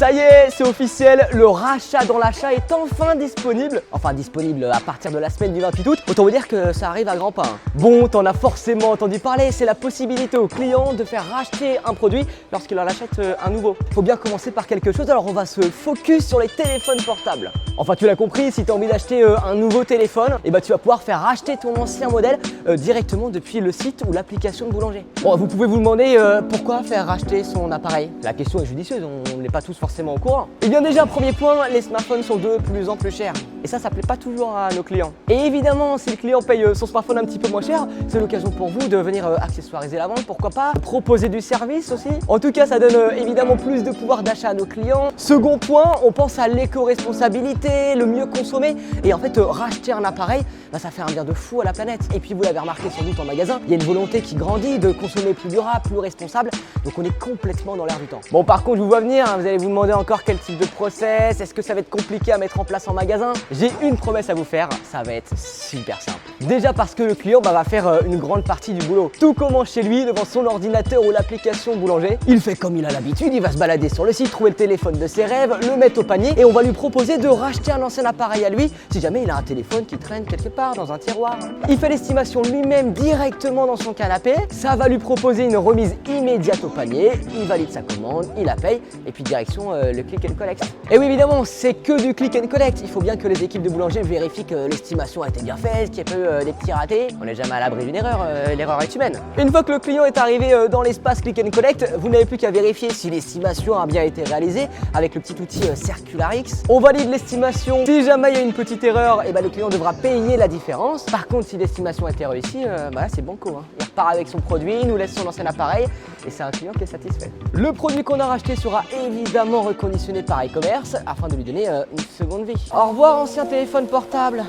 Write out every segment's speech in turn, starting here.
Ça y est, c'est officiel, le rachat dans l'achat est enfin disponible. Enfin disponible à partir de la semaine du 28 août. Autant vous dire que ça arrive à grands pas. Bon, t'en as forcément entendu parler, c'est la possibilité aux clients de faire racheter un produit lorsqu'il en achète un nouveau. Faut bien commencer par quelque chose, alors on va se focus sur les téléphones portables. Enfin tu l'as compris, si tu as envie d'acheter un nouveau téléphone, et tu vas pouvoir faire racheter ton ancien modèle directement depuis le site ou l'application de boulanger. Bon, vous pouvez vous demander pourquoi faire racheter son appareil. La question est judicieuse, on n'est pas tous forcément au courant. Et bien déjà, premier point, les smartphones sont de plus en plus chers. Et ça plaît pas toujours à nos clients. Et évidemment, si le client paye son smartphone un petit peu moins cher, c'est l'occasion pour vous de venir accessoiriser la vente, pourquoi pas proposer du service aussi. En tout cas, ça donne évidemment plus de pouvoir d'achat à nos clients. Second point, on pense à l'éco-responsabilité, le mieux consommer. Et en fait, racheter un appareil, ça fait un bien de fou à la planète. Et puis vous l'avez remarqué sans doute en magasin, il y a une volonté qui grandit de consommer plus durable, plus responsable. Donc on est complètement dans l'air du temps. Bon, par contre, je vous vois venir, vous allez vous demander encore quel type de process, est-ce que ça va être compliqué à mettre en place en magasin? J'ai une promesse à vous faire, ça va être super simple. Déjà parce que le client va faire une grande partie du boulot. Tout commence chez lui, devant son ordinateur ou l'application boulanger. Il fait comme il a l'habitude, il va se balader sur le site, trouver le téléphone de ses rêves, le mettre au panier et on va lui proposer de racheter un ancien appareil à lui si jamais il a un téléphone qui traîne quelque part dans un tiroir. Il fait l'estimation lui-même directement dans son canapé, ça va lui proposer une remise immédiate au panier, il valide sa commande, il la paye et puis direction le click and collect. Et oui évidemment, c'est que du click and collect, il faut bien que les équipes de boulanger vérifient que l'estimation a été bien faite, qu'il y a pas eu des petits ratés. On n'est jamais à l'abri d'une erreur, l'erreur est humaine. Une fois que le client est arrivé dans l'espace click and collect, vous n'avez plus qu'à vérifier si l'estimation a bien été réalisée avec le petit outil Circularix. On valide l'estimation, si jamais il y a une petite erreur, le client devra payer la différence. Par contre, si l'estimation a été réussie, c'est banco. Il repart avec son produit, il nous laisse son ancien appareil et c'est un client qui est satisfait. Le produit qu'on a racheté sera évidemment reconditionné par e-commerce afin de lui donner une seconde vie. Au revoir ancien téléphone portable.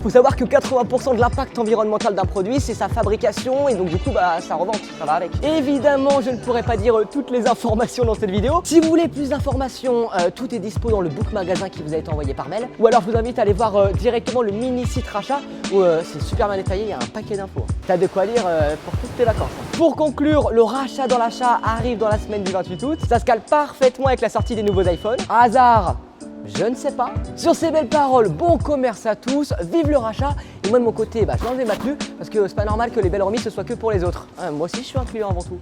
Faut savoir que 80% de l'impact environnemental d'un produit, c'est sa fabrication et donc du coup sa revente, ça va avec. Évidemment, je ne pourrais pas dire toutes les informations dans cette vidéo. Si vous voulez plus d'informations, tout est dispo dans le book magasin qui vous a été envoyé par mail. Ou alors je vous invite à aller voir directement le mini site rachat où c'est super bien détaillé, il y a un paquet d'infos. T'as de quoi lire pour toutes tes vacances. Pour conclure, le rachat dans l'achat arrive dans la semaine du 28 août. Ça se cale parfaitement avec la sortie des nouveaux iPhones. Hasard? Je ne sais pas. Sur ces belles paroles, bon commerce à tous, vive le rachat. Et moi de mon côté, je l'enlève ma tenue parce que c'est pas normal que les belles remises ce soit que pour les autres. Moi aussi je suis un client avant tout.